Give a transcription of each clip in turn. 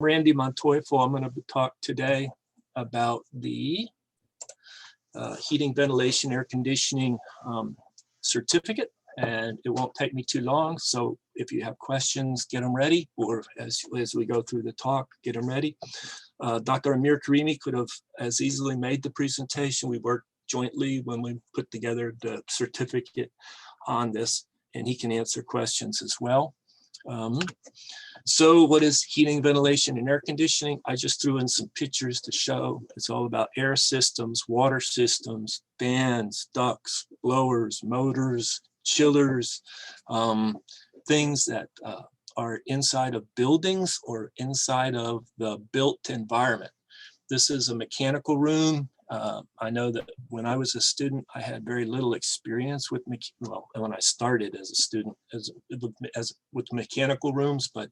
Randy Montoyfo. I'm going to talk today about the heating, ventilation, air conditioning certificate, and it won't take me too long. So if you have questions, get them ready, or as we go through the talk, get them ready. Dr. Amir Karimi could have as easily made the presentation. We worked jointly when we put together the certificate on this, and he can answer questions as well. So what is heating, ventilation, and air conditioning? I just threw in some pictures to show. It's all about air systems, water systems, fans, ducts, blowers, motors, chillers, things that are inside of buildings or inside of the built environment. This is a mechanical room. I know that when I was a student, I had very little experience with, when I started as a student, with mechanical rooms, but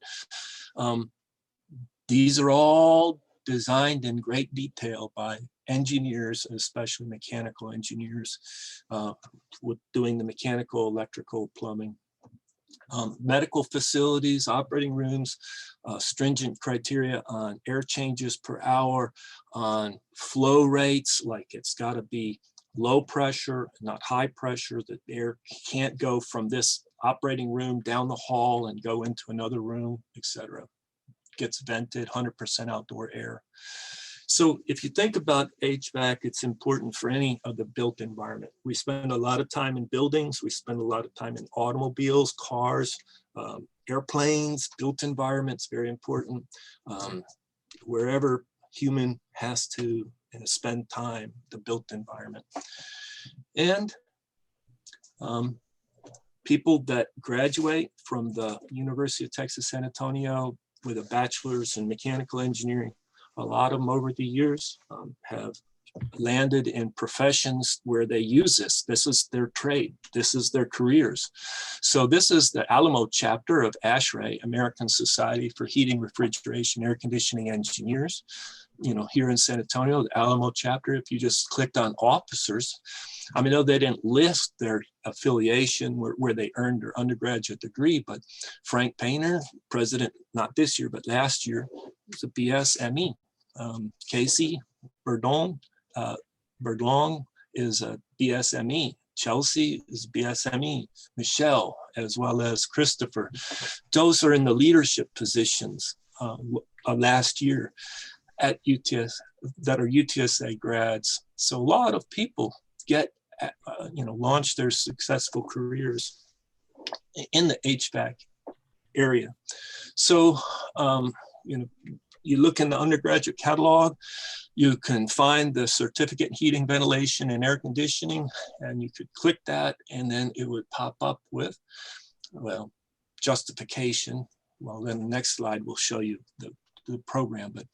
these are all designed in great detail by engineers, especially mechanical engineers, with doing the mechanical, electrical, plumbing. Medical facilities, operating rooms, stringent criteria on air changes per hour, on flow rates, like it's got to be low pressure, not high pressure, that air can't go from this operating room down the hall and go into another room, etc. Gets vented, 100% outdoor air. So if you think about HVAC, it's important for any of the built environment. We spend a lot of time in buildings. We spend a lot of time in automobiles, cars, airplanes, built environments, very important. Wherever human has to spend time, the built environment. And people that graduate from the University of Texas, San Antonio with a bachelor's in mechanical engineering, a lot of them over the years have landed in professions where they use this. This is their trade. This is their careers. So this is the Alamo chapter of ASHRAE, American Society for Heating, Refrigeration, Air Conditioning Engineers. You know, here in San Antonio, the Alamo chapter, if you just clicked on officers, I mean, no, they didn't list their affiliation where they earned their undergraduate degree, but Frank Painter, president, not this year, but last year, was a BSME. Casey Berdong is a BSME. Chelsea is BSME. Michelle, as well as Christopher. Those are in the leadership positions last year at UTS, that are UTSA grads. So a lot of people get, launch their successful careers in the HVAC area. So, you look in the undergraduate catalog, you can find the certificate in heating, ventilation, and air conditioning, and you could click that, and then it would pop up with, well, justification. Well, then the next slide will show you the program, but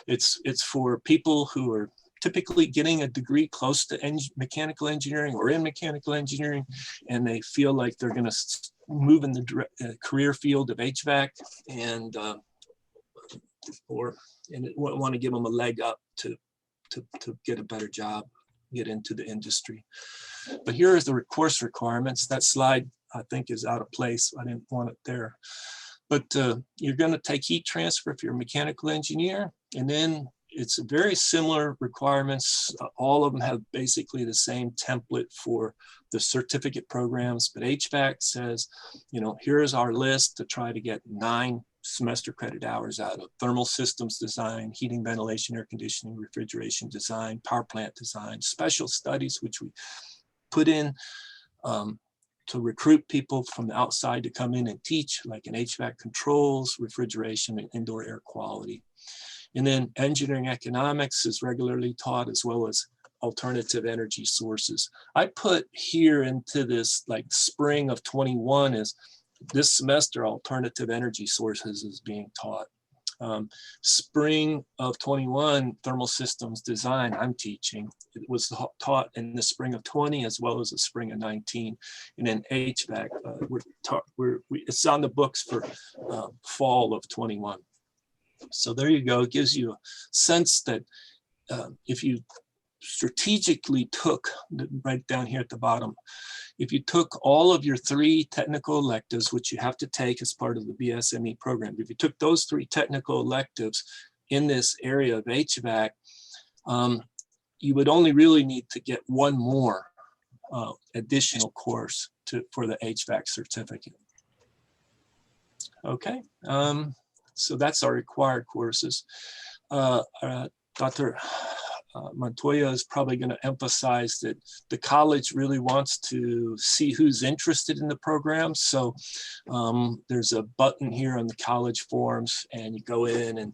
it's for people who are typically getting a degree close to mechanical engineering or in mechanical engineering, and they feel like they're going to move in the career field of HVAC, and want to give them a leg up to get a better job, get into the industry. But here is the course requirements. That slide, I think, is out of place. I didn't want it there. But you're going to take heat transfer if you're a mechanical engineer, and then it's very similar requirements. All of them have basically the same template for the certificate programs, but HVAC says, here's our list to try to get 9 semester credit hours out of: thermal systems design, heating, ventilation, air conditioning, refrigeration design, power plant design, special studies, which we put in to recruit people from the outside to come in and teach, like in HVAC controls, refrigeration, and indoor air quality. And then engineering economics is regularly taught, as well as alternative energy sources. I put here into this, like, spring of 21 is this semester alternative energy sources is being taught. Spring of 21, thermal systems design, I'm teaching. It was taught in the spring of 20 as well as the spring of 19. And then HVAC, it's on the books for fall of 21. So there you go. It gives you a sense that if you strategically took, right down here at the bottom, if you took all of your 3 technical electives, which you have to take as part of the BSME program, if you took those 3 technical electives in this area of HVAC, you would only really need to get 1 more additional course for the HVAC certificate. Okay, so that's our required courses. Dr. Montoya is probably going to emphasize that the college really wants to see who's interested in the program. So there's a button here on the college forums, and you go in, and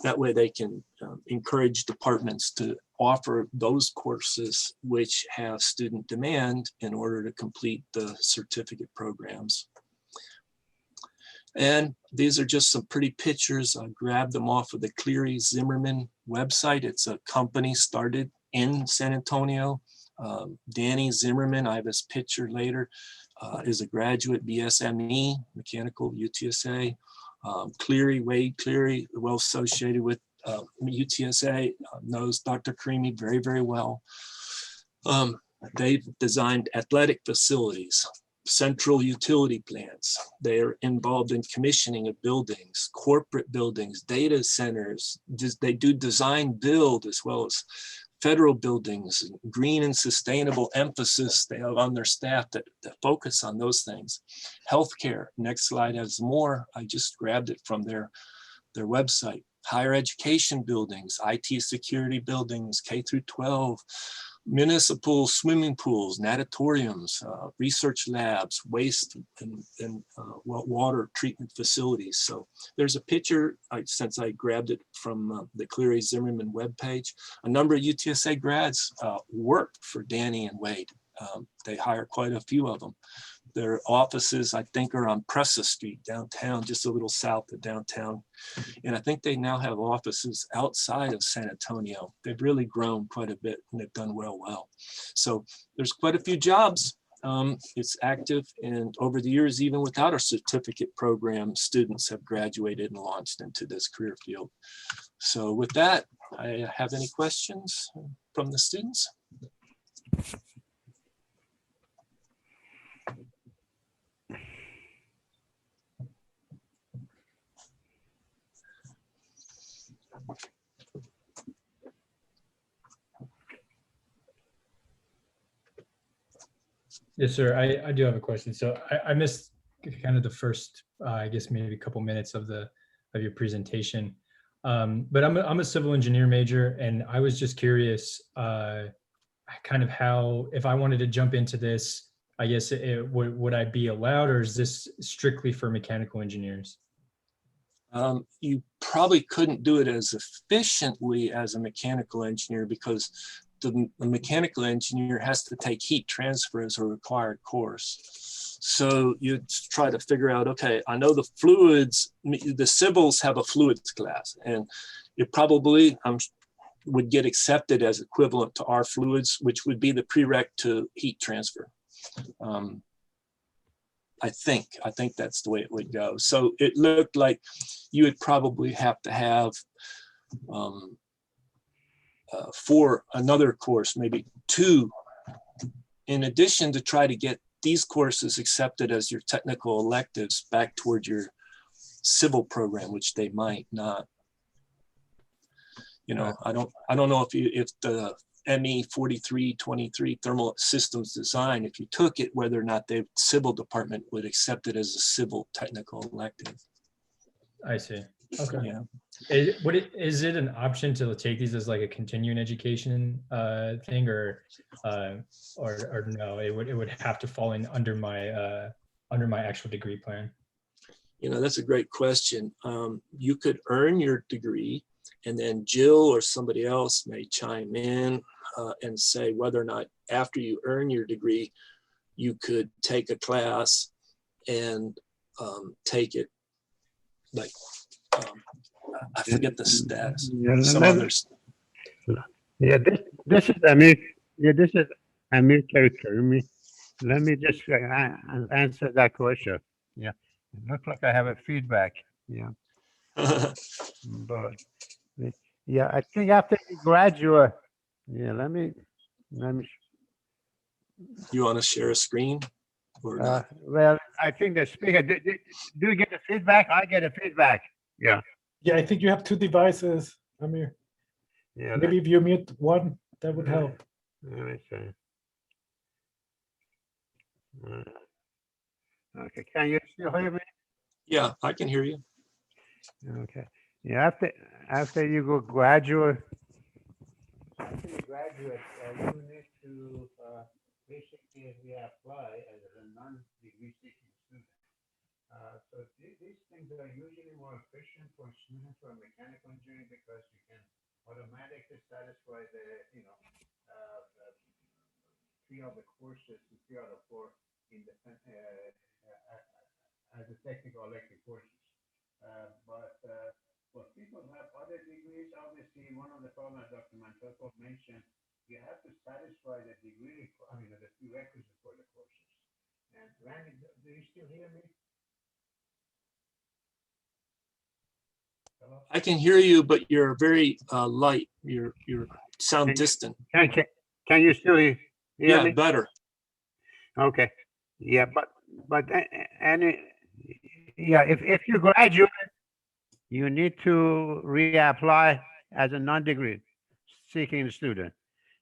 that way they can encourage departments to offer those courses which have student demand in order to complete the certificate programs. And these are just some pretty pictures. I grabbed them off of the Cleary Zimmerman website. It's a company started in San Antonio. Danny Zimmerman, I have his picture later, is a graduate BSME, mechanical UTSA. Wade Cleary, well associated with UTSA, knows Dr. Creamy very, very well. They've designed athletic facilities, central utility plants. They are involved in commissioning of buildings, corporate buildings, data centers. They do design build as well as federal buildings, green and sustainable emphasis they have on their staff that focus on those things. Healthcare, next slide has more. I just grabbed it from their website. Higher education buildings, IT security buildings, K through 12, municipal swimming pools, natatoriums, research labs, waste and water treatment facilities. So there's a picture, since I grabbed it from the Cleary Zimmerman webpage. A number of UTSA grads work for Danny and Wade. They hire quite a few of them. Their offices, I think, are on Presa Street downtown, just a little south of downtown. And I think they now have offices outside of San Antonio. They've really grown quite a bit, and they've done well. So there's quite a few jobs. It's active, and over the years, even without our certificate program, students have graduated and launched into this career field. So with that, I have any questions from the students? Yes, sir. I do have a question. So I missed kind of the first, I guess maybe a couple minutes of your presentation. But I'm a civil engineer major, and I was just curious, kind of how, if I wanted to jump into this, I guess would I be allowed, or is this strictly for mechanical engineers? You probably couldn't do it as efficiently as a mechanical engineer, because the mechanical engineer has to take heat transfer as a required course. So you try to figure out, okay, I know the fluids, the civils have a fluids class, and it probably would get accepted as equivalent to our fluids, which would be the prereq to heat transfer. I think that's the way it would go. So it looked like you would probably have to have for another course, maybe 2, in addition, to try to get these courses accepted as your technical electives back toward your civil program, which they might not. You know, I don't know if the ME 4323 thermal systems design, if you took it, whether or not the civil department would accept it as a civil technical elective. I see. Okay. Yeah. Is it an option to take these as like a continuing education thing, or no? It would have to fall in under my actual degree plan. You know, that's a great question. You could earn your degree, and then Jill or somebody else may chime in and say whether or not after you earn your degree, you could take a class and take it like, I forget the status. Some others. Yeah, this is Amir. Yeah, this is Amir Karimi. Let me just answer that question. Yeah, it looks like I have a feedback. Yeah, but yeah, I think after you graduate, Yeah, let me, You want to share a screen or not? well, I think the speaker, do you get the feedback? I get a feedback. Yeah. Yeah, I think you have two devices, Amir. Yeah. Maybe if you mute one, that would help. Let me see. Okay, can you still hear me? Yeah, I can hear you. Okay. Yeah, after you go graduate, you need to basically reapply as a non-degree seeking student. So these things are usually more efficient for students who are mechanical engineering because you can automatically satisfy the, three of the courses, three out of four in the as a technical elective courses. But for people who have other degrees, obviously one of the problems Dr. Mantoco mentioned, you have to satisfy the degree, the prerequisites for the courses. And Randy, do you still hear me? Hello? I can hear you, but you're very light. You sound distant. Can you still hear Yeah, me? better. Okay. Yeah, but if you graduate, you need to reapply as a non-degree seeking student.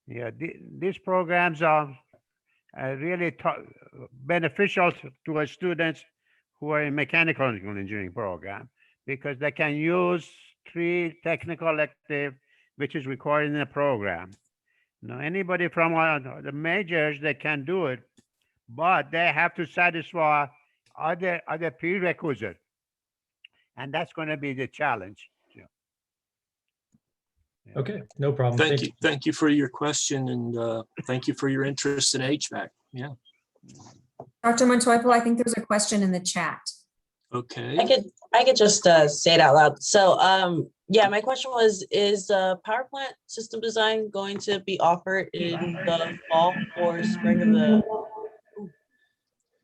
Yeah, these programs are really beneficial to our students who are in mechanical engineering program because they can use 3 technical elective, which is required in the program. Now, anybody from the majors, they can do it, but they have to satisfy other prerequisites, and that's going to be the challenge. Yeah. Okay, no problem. Thank you. Thank you for your question, and thank you for your interest in HVAC. Yeah. Dr. Montoya, I think there's a question in the chat. Okay. I could just say it out loud. So yeah, my question was, is power plant system design going to be offered in the fall or spring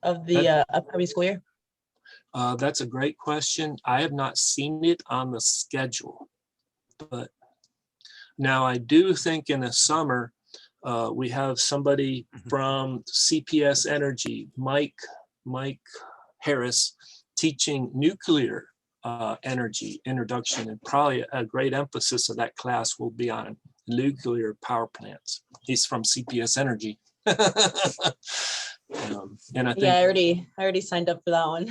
of the upcoming school year? That's a great question. I have not seen it on the schedule, but now I do think in the summer, we have somebody from CPS Energy, Mike Harris, teaching nuclear energy introduction, and probably a great emphasis of that class will be on nuclear power plants. He's from CPS Energy. And I think, Yeah, I already signed up for that one.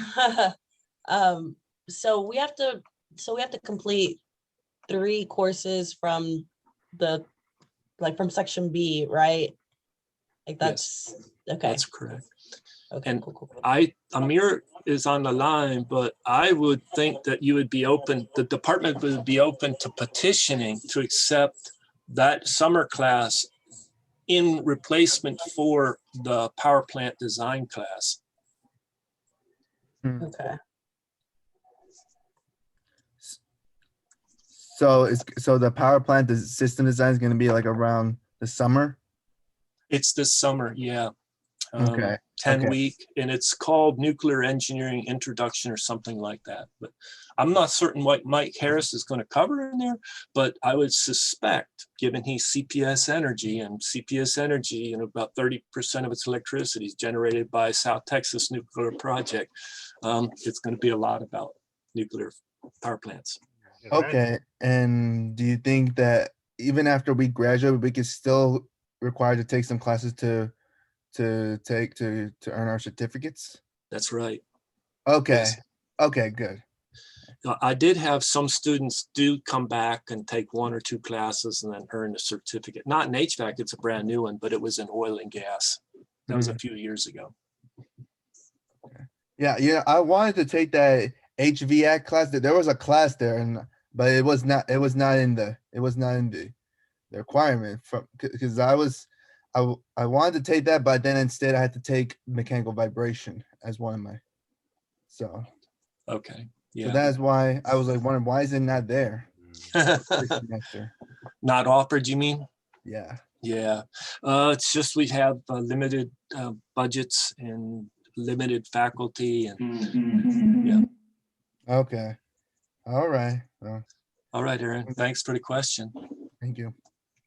So we have to complete 3 courses from from section B, right? Like that's okay. that's correct. Okay, And cool. Amir is on the line, but I would think that you would be open, the department would be open to petitioning to accept that summer class in replacement for the power plant design class. Okay. So the power plant, the system design is going to be like around the summer. It's this summer, yeah. Okay. 10-week, and it's called Nuclear Engineering Introduction or something like that. But I'm not certain what Mike Harris is going to cover in there, but I would suspect, given he's CPS Energy, and CPS Energy, about 30% of its electricity is generated by South Texas Nuclear Project, it's going to be a lot about nuclear power plants. Okay. And do you think that even after we graduate, we could still require to take some classes to earn our certificates? That's right. Okay. Yes. Okay, good. I did have some students do come back and take 1 or 2 classes and then earn a certificate. Not in HVAC, it's a brand new one, but it was in oil and gas. That was a few years ago. Yeah, I wanted to take that HVAC class. There was a class there, but it was not in the requirement because I wanted to take that, but then instead I had to take mechanical vibration as one of my. So Okay. Yeah. So that's why I was like wondering, why is it not there? This semester? Not offered, you mean? Yeah. Yeah. It's just we have limited budgets and limited faculty, and yeah. Okay. All right. Well, All right, Aaron. Thanks for the question. thank you.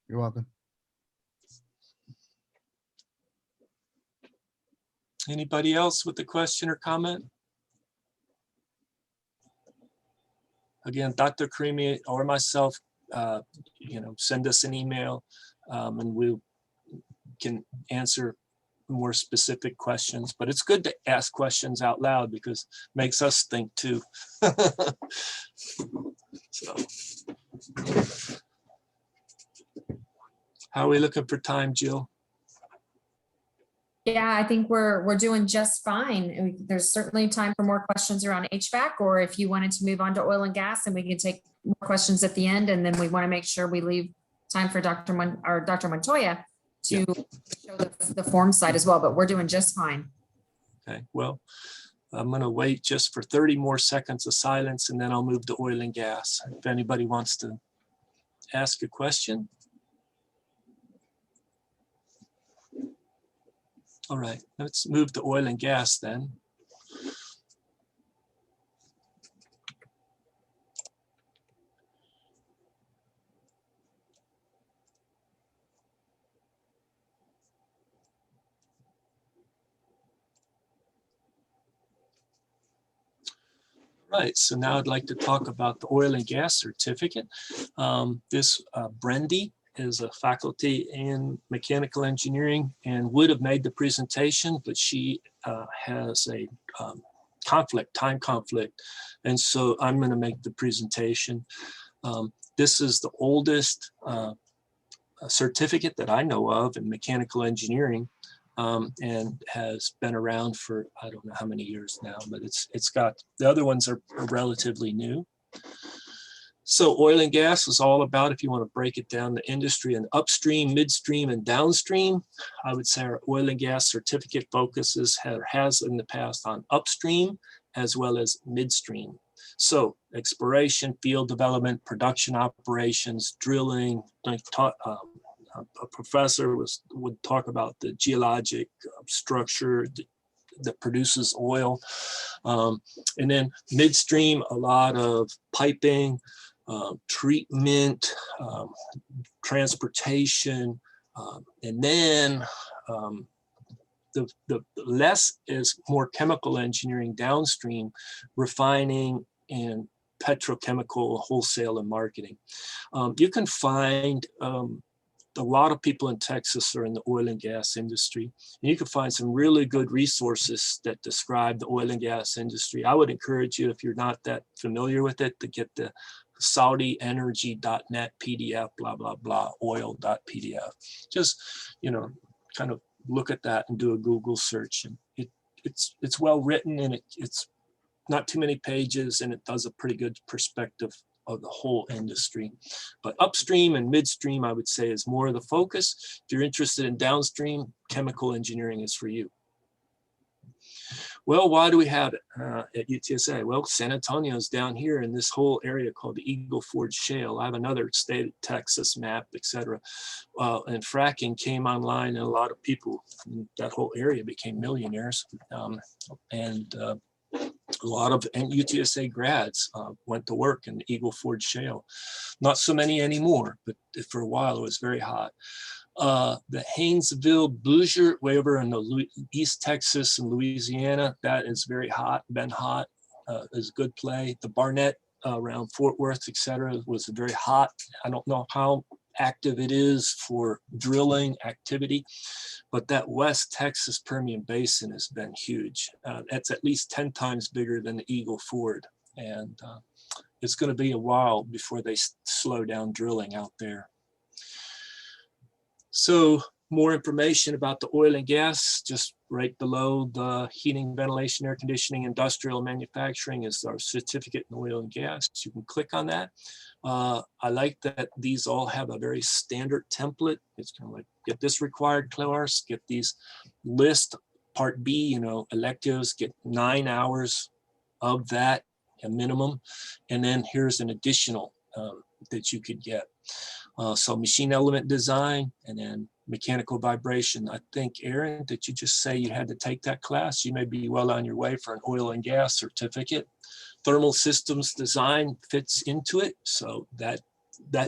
You're welcome. Anybody else with a question or comment? Again, Dr. Karimi or myself, send us an email and we can answer more specific questions, but it's good to ask questions out loud because it makes us think too. So, how are we looking for time, Jill? Yeah, I think we're doing just fine. There's certainly time for more questions around HVAC, or if you wanted to move on to oil and gas, and we can take more questions at the end, and then we want to make sure we leave time for Dr. Montoya to show the form side as well, but we're doing just fine. Okay, well, I'm going to wait just for 30 more seconds of silence, and then I'll move to oil and gas. If anybody wants to ask a question. All right, let's move to oil and gas then. Right, so now I'd like to talk about the oil and gas certificate. This Brendy is a faculty in mechanical engineering and would have made the presentation, but she has a time conflict. And so I'm going to make the presentation. This is the oldest certificate that I know of in mechanical engineering, and has been around for, I don't know how many years now, but it's got, the other ones are relatively new. So oil and gas is all about, if you want to break it down, the industry and upstream, midstream, and downstream. I would say our oil and gas certificate focuses has in the past on upstream as well as midstream. So exploration, field development, production operations, drilling. A professor would talk about the geologic structure that produces oil. And then midstream, a lot of piping, treatment, transportation, and then the less is more chemical engineering downstream, refining and petrochemical wholesale and marketing. You can find a lot of people in Texas are in the oil and gas industry, and you can find some really good resources that describe the oil and gas industry. I would encourage you, if you're not that familiar with it, to get the saudienergy.net PDF, blah, blah, blah, oil.pdf. Just, kind of look at that and do a Google search. And it's well written, and it's not too many pages, and it does a pretty good perspective of the whole industry. But upstream and midstream, I would say, is more of the focus. If you're interested in downstream, chemical engineering is for you. Well, why do we have it at UTSA? Well, San Antonio is down here in this whole area called the Eagle Ford Shale. I have another state of Texas map, etc. And fracking came online, and a lot of people in that whole area became millionaires. A lot of UTSA grads went to work in the Eagle Ford Shale. Not so many anymore, but for a while it was very hot. The Haynesville Bossier, way over in the East Texas and Louisiana, that is very hot, been hot, is good play. The Barnett around Fort Worth, etc., was very hot. I don't know how active it is for drilling activity, but that West Texas Permian Basin has been huge. It's at least 10 times bigger than the Eagle Ford. And it's going to be a while before they slow down drilling out there. So more information about the oil and gas, just right below the heating, ventilation, air conditioning, industrial manufacturing is our certificate in oil and gas. You can click on that. I like that these all have a very standard template. It's kind of like, get this required course, get these list, part B, electives, get 9 hours of that, a minimum. And then here's an additional that you could get. So machine element design, and then mechanical vibration. I think, Aaron, did you just say you had to take that class? You may be well on your way for an oil and gas certificate. Thermal systems design fits into it. So that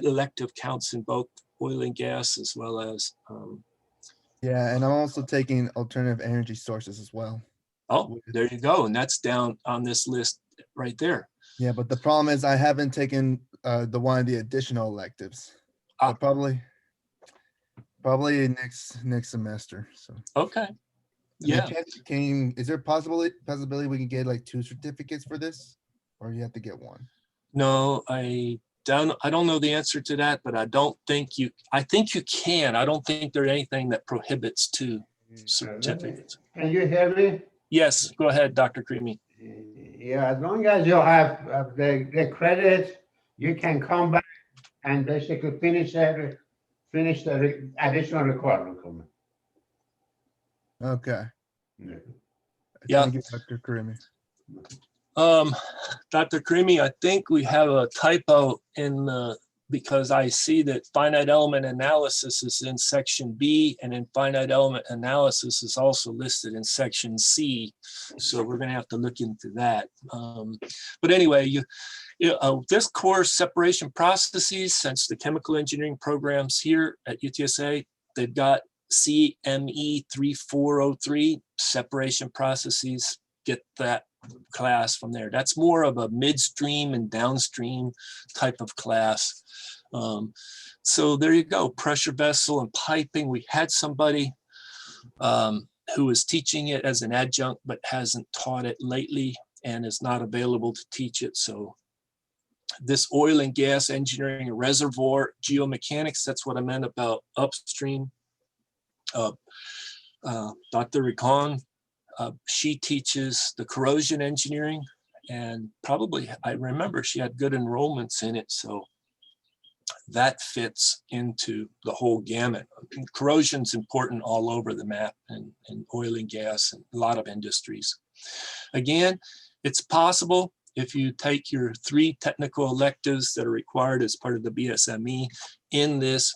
elective counts in both oil and gas as well as Yeah, and I'm also taking alternative energy sources as well. Oh, there you go. And that's down on this list right there. Yeah, but the problem is I haven't taken the one of the additional electives. Ah. But probably next semester. So Okay. Yeah. is there possibility we can get like 2 certificates for this, or you have to get one? No, I don't know the answer to that, but I think you can. I don't think there's anything that prohibits 2 certificates. Can you hear me? Yes, go ahead, Dr. Creamy. Yeah, as long as you have the credit, you can come back and basically finish the additional requirement for me. Okay. Yeah. Thank you, Dr. Karimi. Dr. Creamy, I think we have a typo because I see that finite element analysis is in section B, and then finite element analysis is also listed in section C. So we're going to have to look into that. But anyway, this course, separation processes, since the chemical engineering programs here at UTSA, they've got CME 3403, separation processes. Get that class from there. That's more of a midstream and downstream type of class. So there you go, pressure vessel and piping. We had somebody who was teaching it as an adjunct but hasn't taught it lately and is not available to teach it. So this oil and gas engineering, reservoir geomechanics, that's what I meant about upstream. Dr. Ricon, she teaches the corrosion engineering, and probably, I remember she had good enrollments in it. So that fits into the whole gamut. Corrosion's important all over the map, and oil and gas and a lot of industries. Again, it's possible if you take your 3 technical electives that are required as part of the BSME in this,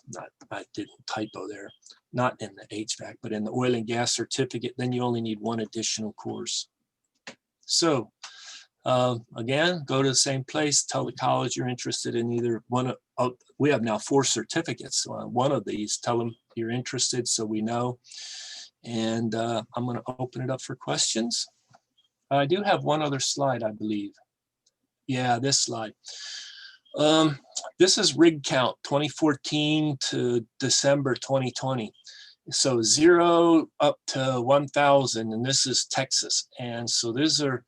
I did typo there, not in the HVAC, but in the oil and gas certificate, then you only need 1 additional course. So again, go to the same place, tell the college you're interested in either one of, we have now 4 certificates. So one of these, tell them you're interested so we know. And I'm going to open it up for questions. I do have one other slide, I believe. Yeah, this slide. This is rig count 2014 to December 2020. So 0 up to 1,000, and this is Texas. And so these are,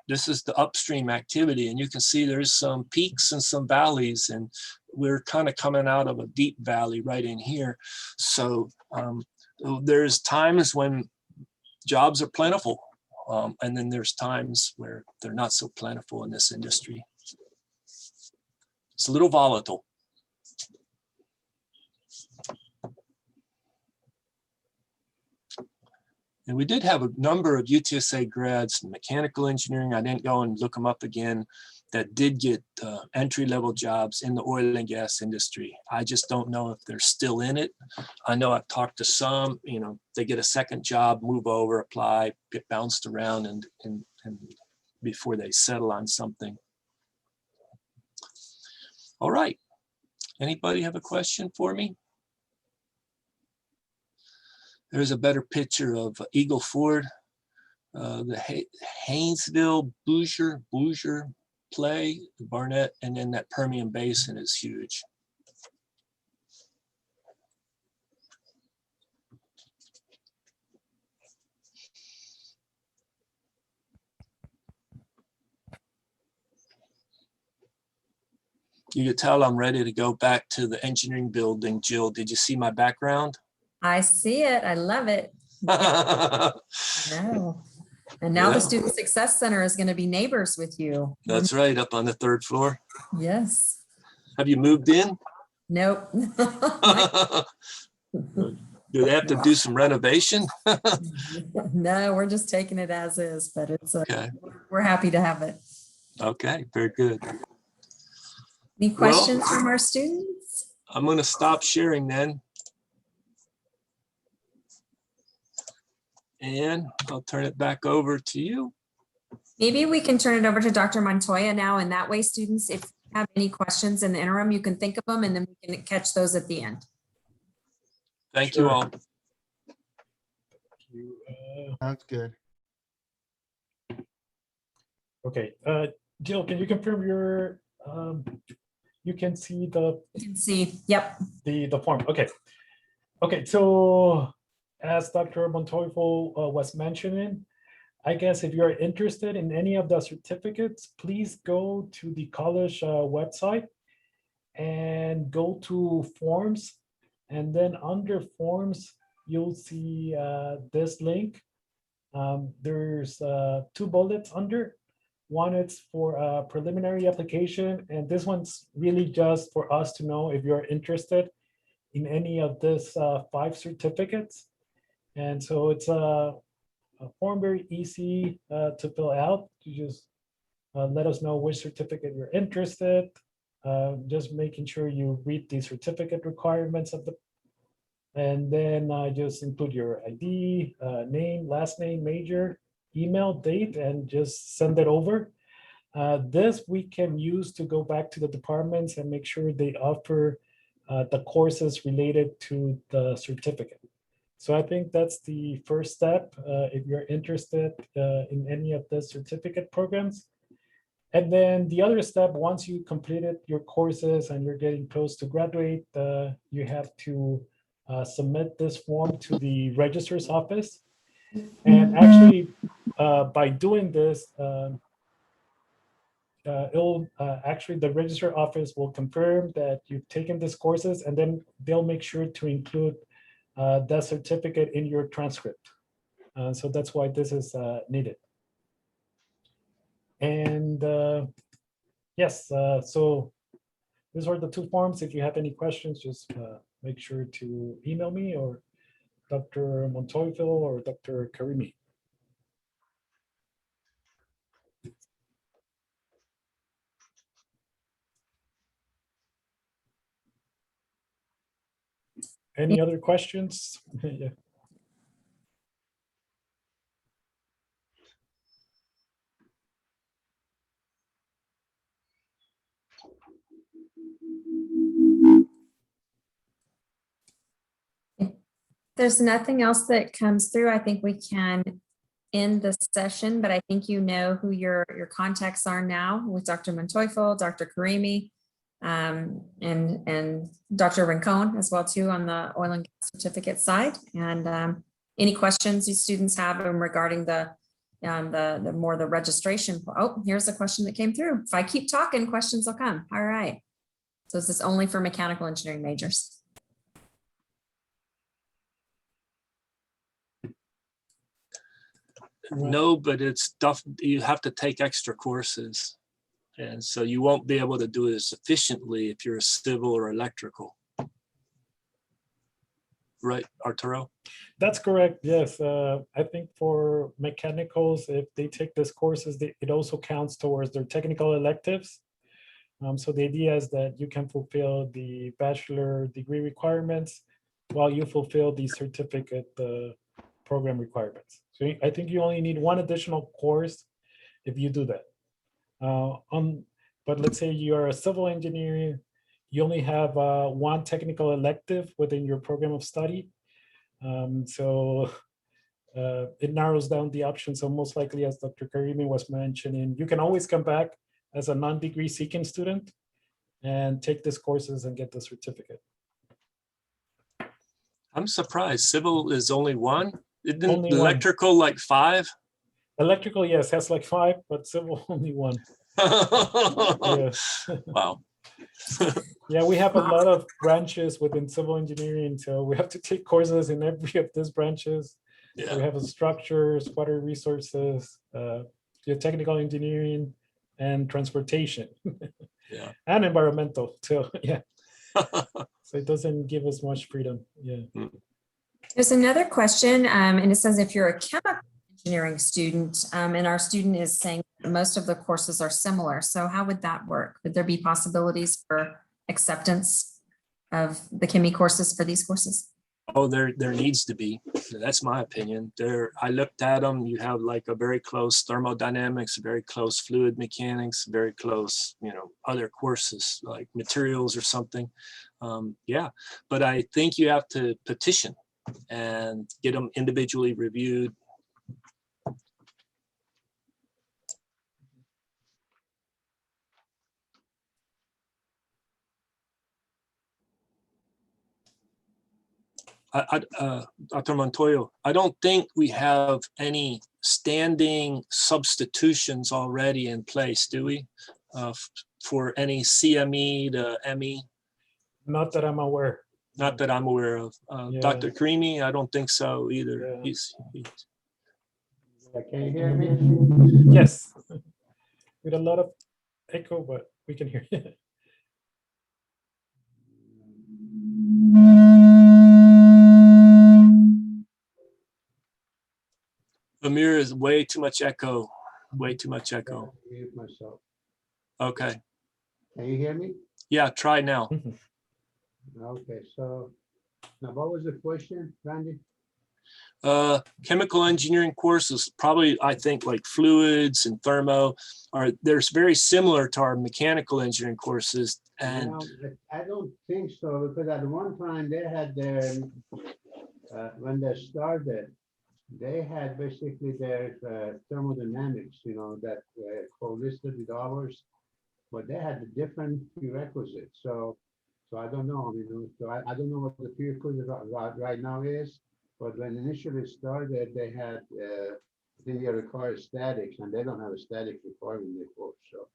this is the upstream activity, and you can see there's some peaks and some valleys, and we're kind of coming out of a deep valley right in here. So there's times when jobs are plentiful, and then there's times where they're not so plentiful in this industry. It's a little volatile. And we did have a number of UTSA grads in mechanical engineering. I didn't go and look them up again, that did get entry-level jobs in the oil and gas industry. I just don't know if they're still in it. I know I've talked to some, they get a second job, move over, apply, get bounced around and before they settle on something. All right. Anybody have a question for me? There's a better picture of Eagle Ford, the Haynesville, Bossier play, the Barnett, and then that Permian Basin is huge. You could tell I'm ready to go back to the engineering building. Jill, did you see my background? I see it. I love it. No. And now Yeah. the Student Success Center is going to be neighbors with you. That's right, up on the 3rd floor. Yes. Have you moved in? Nope. Do they have to do some renovation? No, we're just taking it as is, but it's Okay. we're happy to have it. Okay, very good. Any questions from our students? I'm going to stop sharing then. And I'll turn it back over to you. Maybe we can turn it over to Dr. Montoya now, and that way students, if you have any questions in the interim, you can think of them and then we can catch those at the end. Thank you all. Sounds good. Okay, Jill, can you confirm your, you can see the You can see, yep. the form? Okay. Okay, so as Dr. Montoya was mentioning, I guess if you're interested in any of the certificates, please go to the college website and go to forms. And then under forms, you'll see this link. There's 2 bullets under. One is for a preliminary application, and this one's really just for us to know if you're interested in any of this 5 certificates. And so it's a form very easy to fill out. You just let us know which certificate you're interested. Just making sure you read the certificate requirements of the, and then just include your ID, name, last name, major, email, date, and just send it over. This we can use to go back to the departments and make sure they offer the courses related to the certificate. So I think that's the first step if you're interested in any of the certificate programs. And then the other step, once you completed your courses and you're getting close to graduate, you have to submit this form to the registrar's office. And actually, by doing this, actually the registrar office will confirm that you've taken these courses, and then they'll make sure to include that certificate in your transcript. So that's why this is needed. And yes, so these are the 2 forms. If you have any questions, just make sure to email me or Dr. Montoya or Dr. Karimi. Any other questions? Yeah. There's nothing else that comes through. I think we can end the session, but I think you know who your contacts are now with Dr. Montoya, Dr. Karimi, and Dr. Rincon as well too on the oil and gas certificate side. And any questions you students have regarding the more the registration. Oh, here's a question that came through. If I keep talking, questions will come. All right. So is this only for mechanical engineering majors? No, but it's stuff you have to take extra courses. And so you won't be able to do it as efficiently if you're a civil or electrical. Right, Arturo? That's correct. Yes. I think for mechanicals, if they take these courses, it also counts towards their technical electives. So the idea is that you can fulfill the bachelor degree requirements while you fulfill the certificate program requirements. So I think you only need 1 additional course if you do that. But let's say you're a civil engineer, you only have 1 technical elective within your program of study. So it narrows down the options. So most likely, as Dr. Karimi was mentioning, you can always come back as a non-degree seeking student and take these courses and get the certificate. I'm surprised. Civil is only 1. Isn't Only one. electrical like 5? Electrical, yes, has like 5, but civil only 1. Yeah. Wow. Yeah, we have a lot of branches within civil engineering, so we have to take courses in every of these branches. So we Yeah. have a structures, water resources, geotechnical engineering, and transportation. Yeah. And environmental. So yeah, so it doesn't give us much freedom. Yeah. There's another question, and it says if you're a chemical engineering student, and our student is saying that most of the courses are similar, so how would that work? Would there be possibilities for acceptance of the chemie courses for these courses? Oh, there needs to be. That's my opinion. I looked at them. You have like a very close thermodynamics, very close fluid mechanics, very close, other courses like materials or something. Yeah, but I think you have to petition and get them individually reviewed Dr. Montoyo, I don't think we have any standing substitutions already in place, do we? For any CME to ME? Not that I'm aware. Not that I'm aware of. Yeah. Dr. Creamy, I don't think so either. Yeah. He's Can you hear me? Yes. With a lot of echo, but we can hear you. Amir is way too much echo, way too much echo. Mute myself. Okay, Can you hear me? yeah, try now. Okay, so now what was the question, Randy? Chemical engineering courses, probably, I think, like fluids and thermo they're very similar to our mechanical engineering courses. And No, I don't think so, because at one time they had their, when they started, they had basically their thermodynamics, you know, that co-listed with ours, but they had a different prerequisites. So I don't know, you know, so I don't know what the prerequisite right now is, but when initially started, they had, I think they require statics, and they don't have a static requirement in the course. So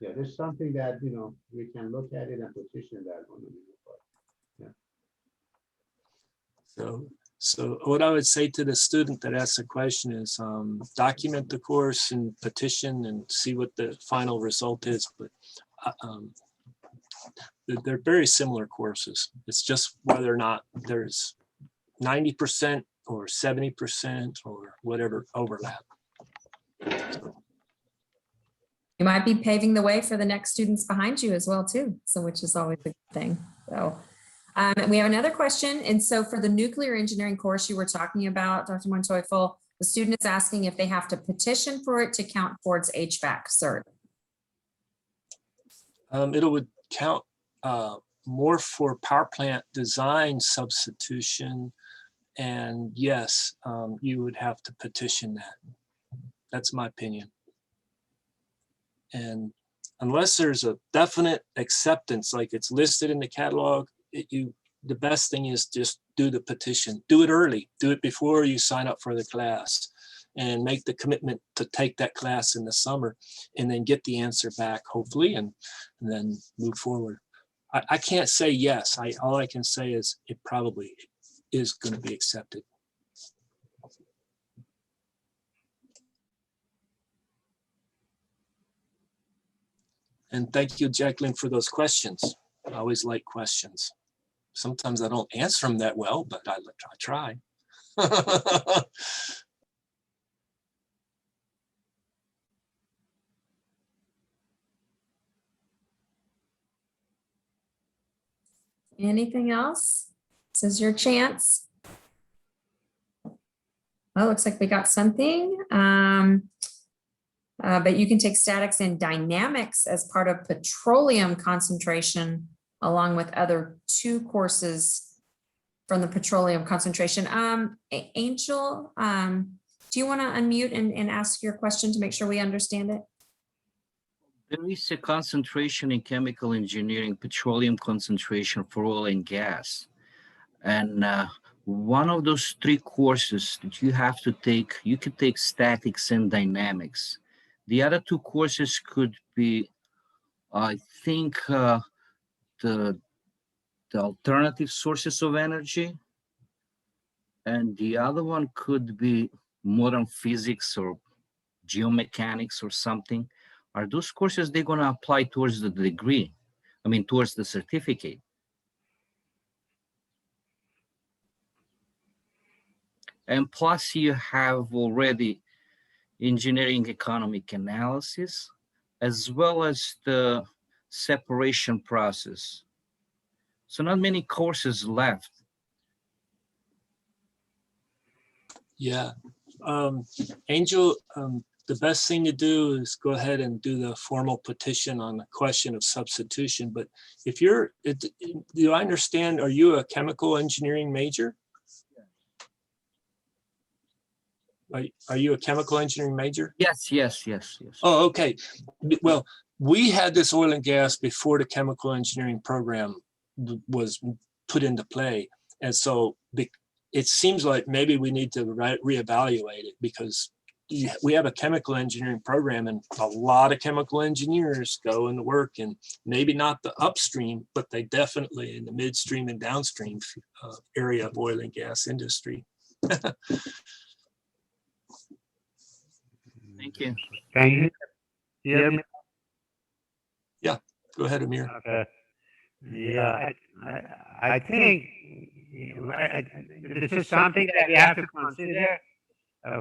yeah, there's something that, you know, we can look at it and position that one. So what I would say to the student that asks the question is document the course and petition and see what the final result is. But they're very similar courses. It's just whether or not there's 90% or 70% or whatever overlap. You might be paving the way for the next students behind you as well too. So which is always a good thing. So we have another question. And so for the nuclear engineering course you were talking about, Dr. Montoya, the student is asking if they have to petition for it to count towards HVAC cert. It would count more for power plant design substitution. And yes, you would have to petition that. That's my opinion. And unless there's a definite acceptance, like it's listed in the catalog, the best thing is just do the petition. Do it early. Do it before you sign up for the class, and make the commitment to take that class in the summer, and then get the answer back, hopefully, and then move forward. I can't say yes. All I can say is it probably is going to be accepted. And thank you, Jacqueline, for those questions. I always like questions. Sometimes I don't answer them that well, but I try. Anything else? This is your chance. Oh, looks like we got something. But you can take statics and dynamics as part of petroleum concentration, along with other 2 courses from the petroleum concentration. Angel, do you want to unmute and ask your question to make sure we understand it? There is a concentration in chemical engineering, petroleum concentration for oil and gas. And one of those 3 courses that you have to take, you could take statics and dynamics. The other 2 courses could be, I think, the alternative sources of energy. And the other one could be modern physics or geomechanics or something. Are those courses they're going to apply towards the degree? I mean, towards the certificate? And plus you have already engineering economic analysis, as well as the separation process. So not many courses left. Yeah. Angel, the best thing to do is go ahead and do the formal petition on the question of substitution. But if you're, do I understand, are you a chemical engineering major? Are you a chemical engineering major? Yes. Oh, okay. Well, we had this oil and gas before the chemical engineering program was put into play. And so it seems like maybe we need to reevaluate it, because we have a chemical engineering program and a lot of chemical engineers go into work in maybe not the upstream, but they definitely in the midstream and downstream area of oil and gas industry. Thank you. Can you hear me? Go ahead, Amir. Okay. Yeah, I think this is something that we have to consider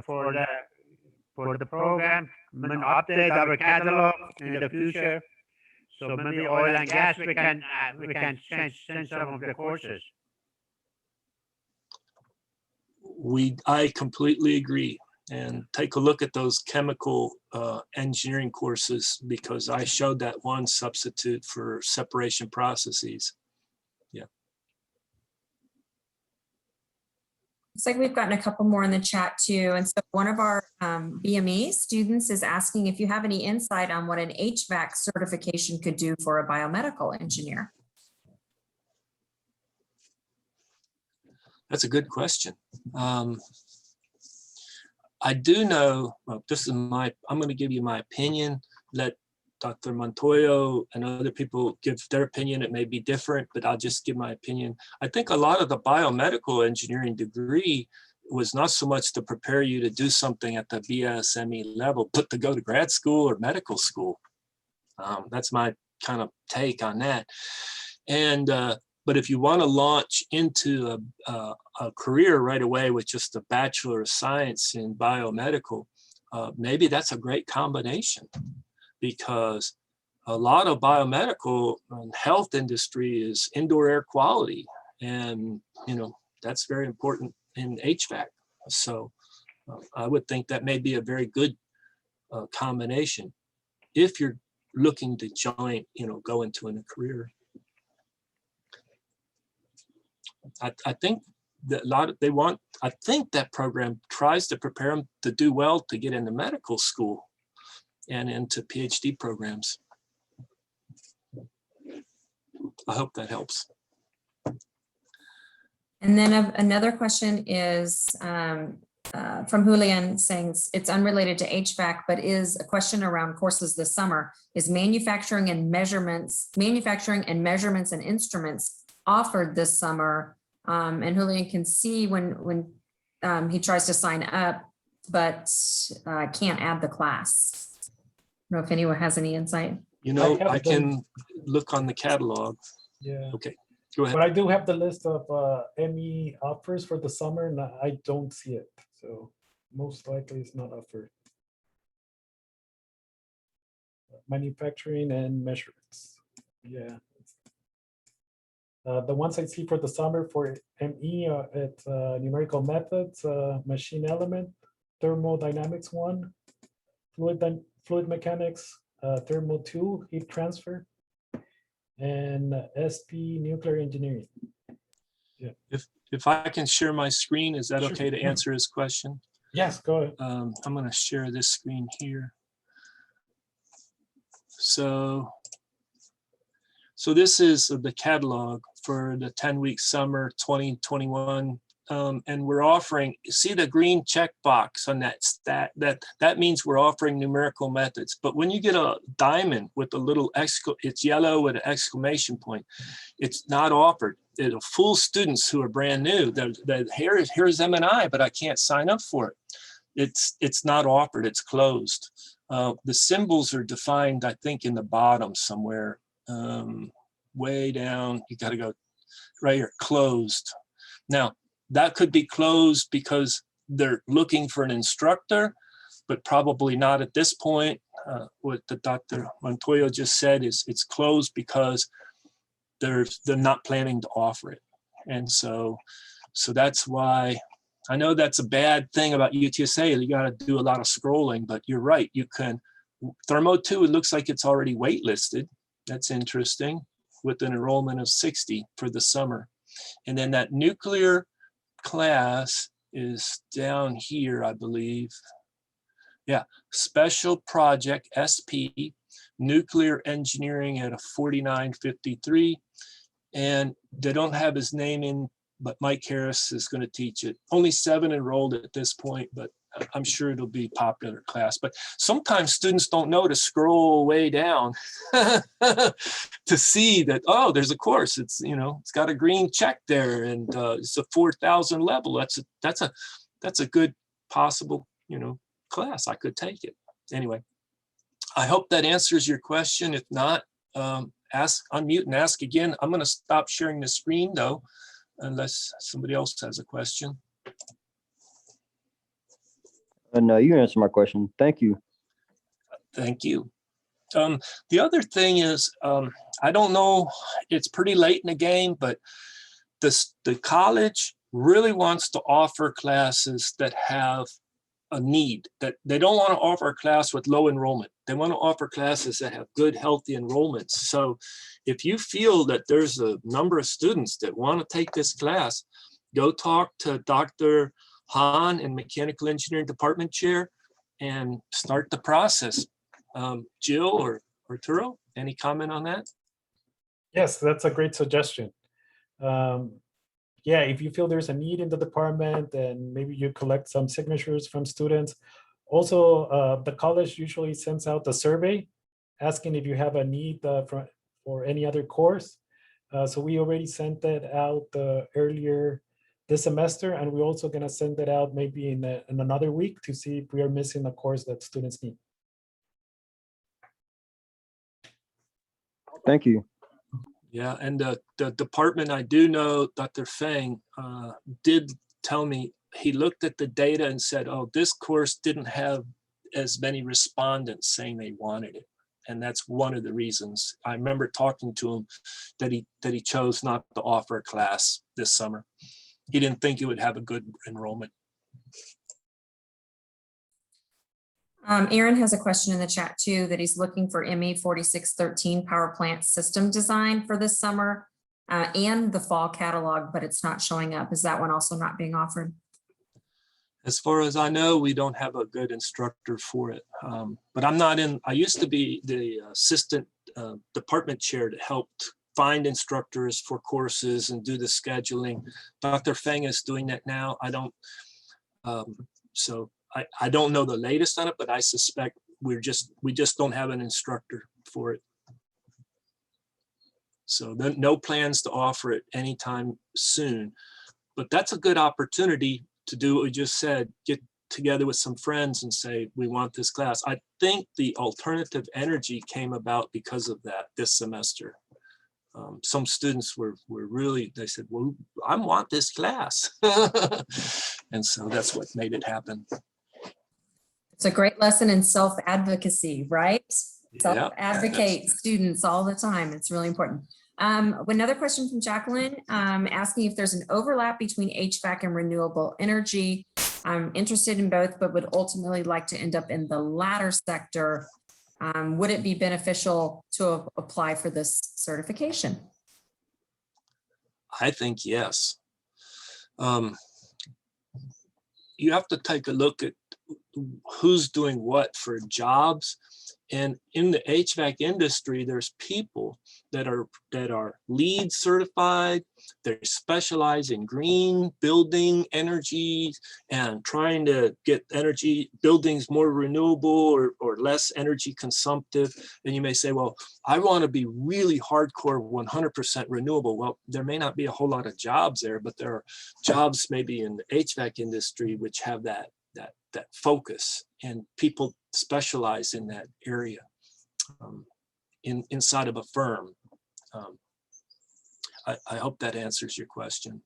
for the program. I mean, update our catalog in the future. So maybe oil and gas, we can change some of the courses. I completely agree. And take a look at those chemical engineering courses, because I showed that one substitute for separation processes. Looks like we've gotten a couple more in the chat too. And so one of our BME students is asking if you have any insight on what an HVAC certification could do for a biomedical engineer. That's a good question. I do know, well, I'm going to give you my opinion. Let Dr. Montoyo and other people give their opinion. It may be different, but I'll just give my opinion. I think a lot of the biomedical engineering degree was not so much to prepare you to do something at the BSME level, but to go to grad school or medical school. That's my kind of take on that. And but if you want to launch into a career right away with just a Bachelor of Science in biomedical, maybe that's a great combination, because a lot of biomedical and health industry is indoor air quality. And, that's very important in HVAC. So I would think that may be a very good combination if you're looking to join, go into a career. I think that I think that program tries to prepare them to do well to get into medical school and into PhD programs. I hope that helps. And then another question is from Julian saying it's unrelated to HVAC, but is a question around courses this summer. Is manufacturing and measurements and instruments offered this summer? And Julian can see when he tries to sign up, but can't add the class. I don't know if anyone has any insight. I can look on the catalog. Yeah. Okay, go ahead. But I do have the list of ME offers for the summer, and I don't see it. So most likely it's not offered. Manufacturing and measurements. Yeah. The ones I see for the summer for ME it's numerical methods, machine element, thermodynamics 1, fluid mechanics, thermal 2, heat transfer, and SP nuclear engineering. Yeah. If I can share my screen, is that Sure. okay to answer his question? Yes, go ahead. I'm going to share this screen here. So this is the catalog for the 10-week summer 2021. And we're offering, see the green checkbox on that stat, that means we're offering numerical methods. But when you get a diamond with a little it's yellow with an exclamation point, it's not offered. It'll fool students who are brand new. Here's M&I, but I can't sign up for it. It's not offered, it's closed. The symbols are defined, I think, in the bottom somewhere. Way down, you got to go right here, closed. Now, that could be closed because they're looking for an instructor, but probably not at this point. What the Dr. Montoyo just said is it's closed because they're not planning to offer it. And so that's why, I know that's a bad thing about UTSA, you got to do a lot of scrolling, but you're right, you can. Thermo 2, it looks like it's already waitlisted. That's interesting, with an enrollment of 60 for the summer. And then that nuclear class is down here, I believe. Yeah, special project SP, nuclear engineering at a 49.53. And they don't have his name in but Mike Harris is going to teach it. Only 7 enrolled at this point, but I'm sure it'll be a popular class. But sometimes students don't know to scroll way down to see that, oh, there's a course. It's, you know, it's got a green check there, and it's a 4,000 level. That's a good possible, you know, class. I could take it. Anyway, I hope that answers your question. If not, unmute and ask again. I'm going to stop sharing the screen though, unless somebody else has a question. No, you answered my question. Thank you. Thank you. The other thing is, I don't know, it's pretty late in the game, but the college really wants to offer classes that have a need, that they don't want to offer a class with low enrollment. They want to offer classes that have good, healthy enrollments. So if you feel that there's a number of students that want to take this class, go talk to Dr. Hahn and Mechanical Engineering Department Chair and start the process. Jill or Arturo, any comment on that? Yes, that's a great suggestion. Yeah, if you feel there's a need in the department, and maybe you collect some signatures from students. Also, the college usually sends out a survey asking if you have a need for any other course. So we already sent that out earlier this semester, and we're also going to send it out maybe in another week to see if we are missing a course that students need. Thank you. Yeah, and the department, I do know Dr. Fang did tell me he looked at the data and said, oh, this course didn't have as many respondents saying they wanted it. And that's one of the reasons. I remember talking to him that he chose not to offer a class this summer. He didn't think it would have a good enrollment. Aaron has a question in the chat too, that he's looking for ME 4613 power plant system design for this summer and the fall catalog, but it's not showing up. Is that one also not being offered? As far as I know, we don't have a good instructor for it. But I'm not in, I used to be the assistant department chair that helped find instructors for courses and do the scheduling. Dr. Feng is doing that now. I don't, I don't know the latest on it, but I suspect we just don't have an instructor for it. So no plans to offer it anytime soon, but that's a good opportunity to do what we just said, get together with some friends and say, we want this class. I think the alternative energy came about because of that this semester. Some students were really, they said, well, I want this class. And so that's what made it happen. It's a great lesson in self-advocacy, right? Yeah, Self-advocate students all the time. It's really important. Another question from Jacqueline, asking if there's an overlap between HVAC and renewable energy. I'm interested in both, but would ultimately like to end up in the latter sector. Would it be beneficial to apply for this certification? I think yes. You have to take a look at who's doing what for jobs. And in the HVAC industry, there's people that are LEED certified. They specialize in green building energy and trying to get energy buildings more renewable or less energy consumptive. And you may say, well, I want to be really hardcore 100% renewable. Well, there may not be a whole lot of jobs there, but there are jobs maybe in the HVAC industry which have that focus, and people specialize in that area inside of a firm. I hope that answers your question.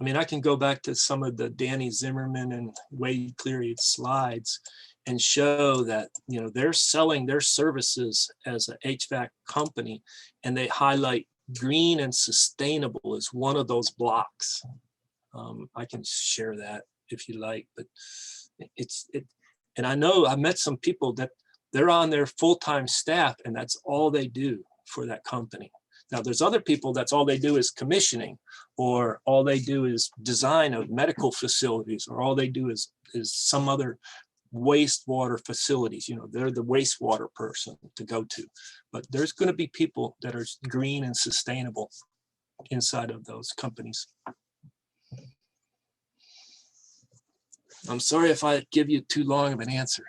I mean, I can go back to some of the Danny Zimmerman and Wade Cleary slides and show that, you know, they're selling their services as an HVAC company, and they highlight green and sustainable as one of those blocks. I can share that if you like, but and I know I met some people that they're on their full-time staff and that's all they do for that company. Now there's other people that's all they do is commissioning, or all they do is design of medical facilities, or all they do is some other wastewater facilities. You know, they're the wastewater person to go to. But there's going to be people that are green and sustainable inside of those companies. I'm sorry if I give you too long of an answer.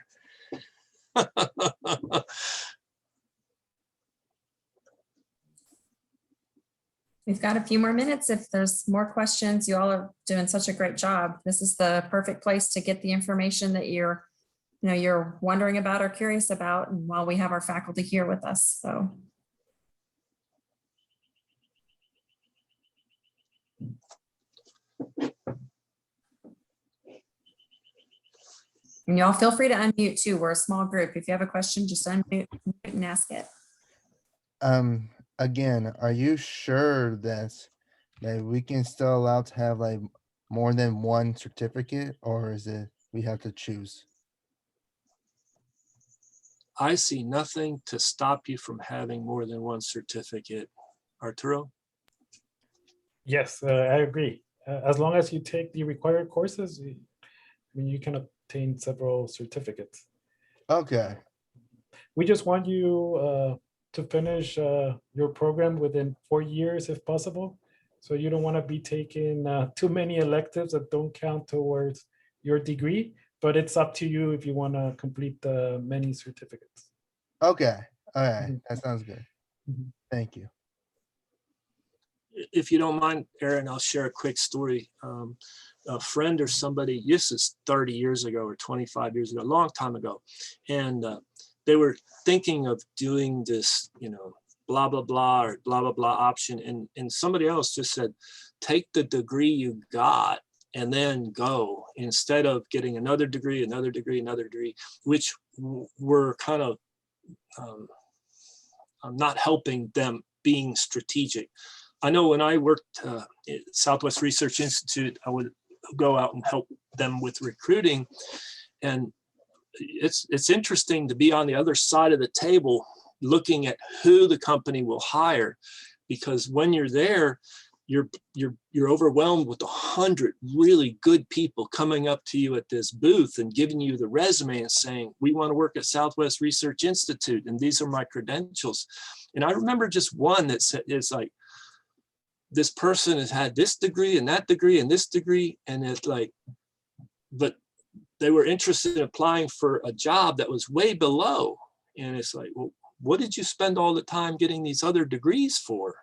We've got a few more minutes. If there's more questions, you all are doing such a great job. This is the perfect place to get the information that you're wondering about or curious about, and while we have our faculty here with us. So. And y'all feel free to unmute too. We're a small group. If you have a question, just unmute and ask it. Again, are you sure that we can still allow to have like more than one certificate, or is it we have to choose? I see nothing to stop you from having more than one certificate. Arturo? Yes, I agree. As long as you take the required courses, you can obtain several certificates. Okay. We just want you to finish your program within 4 years if possible. So you don't want to be taking too many electives that don't count towards your degree, but it's up to you if you want to complete the many certificates. Okay. All right. Mhm. That sounds good. Mhm. Thank you. If you don't mind, Aaron, I'll share a quick story. A friend or somebody, this is 30 years ago or 25 years ago, a long time ago. And they were thinking of doing this, you know, blah, blah, blah, or blah, blah, blah option. And somebody else just said, take the degree you got and then go, instead of getting another degree, which were kind of not helping them being strategic. I know when I worked at Southwest Research Institute, I would go out and help them with recruiting. And it's interesting to be on the other side of the table looking at who the company will hire, because when you're there, you're overwhelmed with 100 really good people coming up to you at this booth and giving you the resume and saying, we want to work at Southwest Research Institute and these are my credentials. And I remember just one that said, it's like, this person has had this degree and that degree and this degree, and it's like, but they were interested in applying for a job that was way below. And it's like, well, what did you spend all the time getting these other degrees for?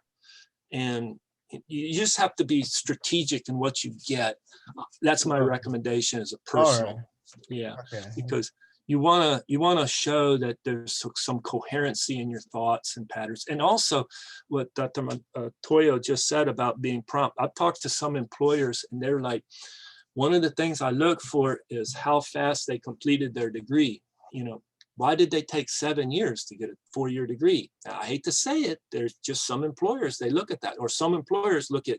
And you just have to be strategic in what you get. That's my recommendation as a personal. All right. Yeah, Okay. because you want to show that there's some coherency in your thoughts and patterns. And also what Dr. Toyo just said about being prompt. I've talked to some employers and they're like, one of the things I look for is how fast they completed their degree. You know, why did they take 7 years to get a 4-year degree? Now, I hate to say it, there's just some employers, they look at that, or some employers look at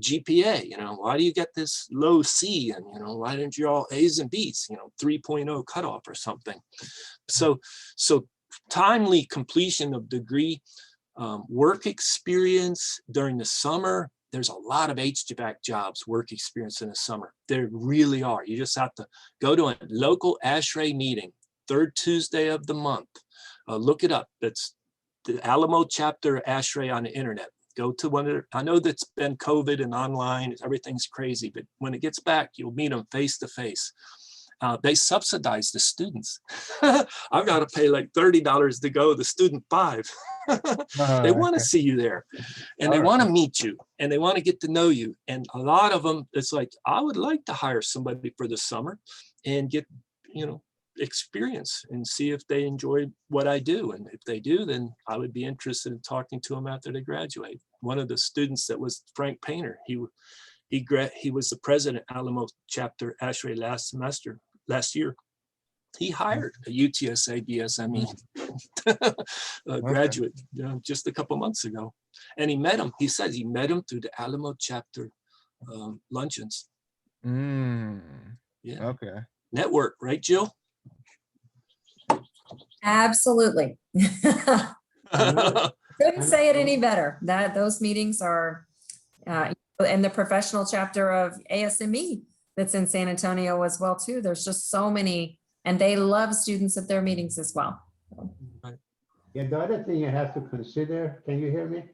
GPA, you know, why do you get this low C? And, you know, why didn't you all A's and B's, you know, 3.0 cutoff or something. So timely completion of degree, work experience during the summer. There's a lot of HVAC jobs, work experience in the summer. There really are. You just have to go to a local ASHRAE meeting, 3rd Tuesday of the month. Look it up. It's the Alamo chapter ASHRAE on the internet. Go to one of the, I know that's been COVID and online, everything's crazy, but when it gets back, you'll meet them face to face. They subsidize the students. I've got to pay like $30 to go, the student $5. They want to see you there and they want to meet you and they want to get to know you. And a lot of them, it's like, I would like to hire somebody for the summer and get, you know, experience and see if they enjoy what I do. And if they do, then I would be interested in talking to them after they graduate. One of the students that was Frank Painter, he was the president Alamo chapter ASHRAE last year. He hired a UTSA BSME graduate just a couple months ago. And he met him, he said he met him through the Alamo chapter luncheons. Yeah. Okay. Network, right, Jill? Absolutely. Couldn't say it any better. Those meetings are, and the professional chapter of ASME that's in San Antonio as well too. There's just so many And they love students at their meetings as well. Yeah, the other thing you have to consider, can you hear me?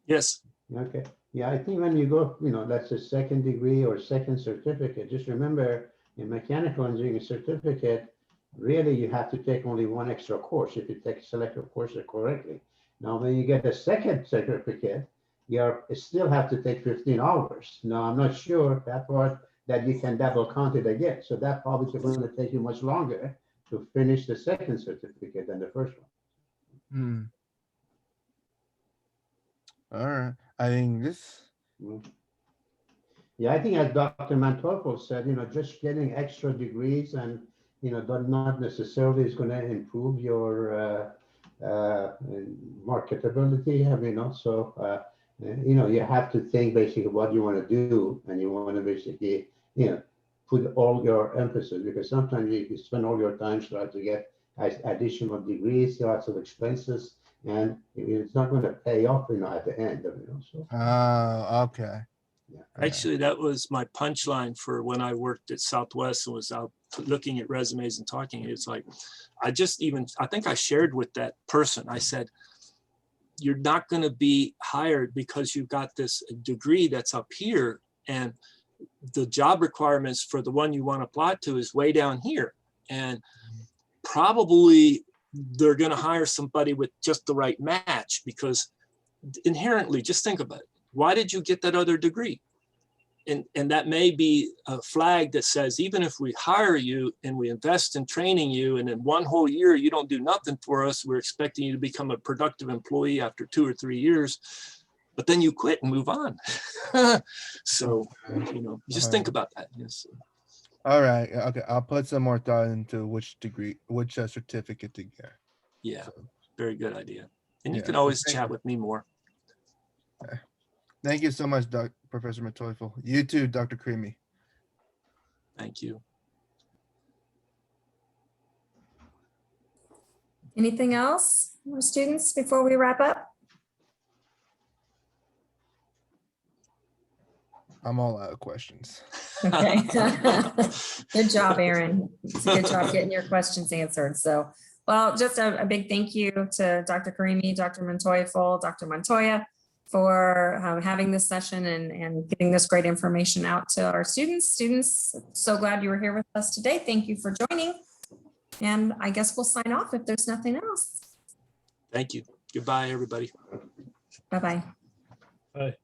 Yes, Okay, yeah, I think when you go, that's a second degree or second certificate, just remember in mechanical engineering certificate, really you have to take only one extra course if you select your courses correctly. Now, when you get a second certificate, you still have to take 15 hours. Now, I'm not sure that part that you can double count it again. So that probably is going to take you much longer to finish the second certificate than the first one. Hmm. All right. I think this. Yeah, I think as Dr. Manteuffel said, just getting extra degrees and, that not necessarily is going to improve your marketability. So, you have to think basically what you want to do, and you want to basically, put all your emphasis, because sometimes you spend all your time trying to get additional degrees, lots of expenses, and it's not going to pay off, at the end of it. So, Okay. yeah. actually, that was my punchline for when I worked at Southwest and was out looking at resumes and talking. It's like, I think I shared with that person, I said, you're not going to be hired because you've got this degree that's up here, and the job requirements for the one you want to apply to is way down here. And probably they're going to hire somebody with just the right match, because inherently, just think about it. Why did you get that other degree? And that may be a flag that says, even if we hire you and we invest in training you, and in one whole year you don't do nothing for us, we're expecting you to become a productive employee after 2 or 3 years, but then you quit and move on. So, just think about that. Yes. All right. Okay. I'll put some more thought into which degree, which certificate to get. Yeah, So, very good idea. And you yeah. can always Thank chat you. with me more. Thank you so much, Professor Manteuffel. You too, Dr. Creamy. Thank you. Anything else, more students, before we wrap up? I'm all out of questions. Okay. Good job, Aaron. It's a good job getting your questions answered. So, well, just a big thank you to Dr. Karimi, Dr. Manteuffel, Dr. Montoya for having this session and getting this great information out to our students. Students, so glad you were here with us today. Thank you for joining. And I guess we'll sign off if there's nothing else. Thank you. Goodbye, everybody. Bye-bye. Bye.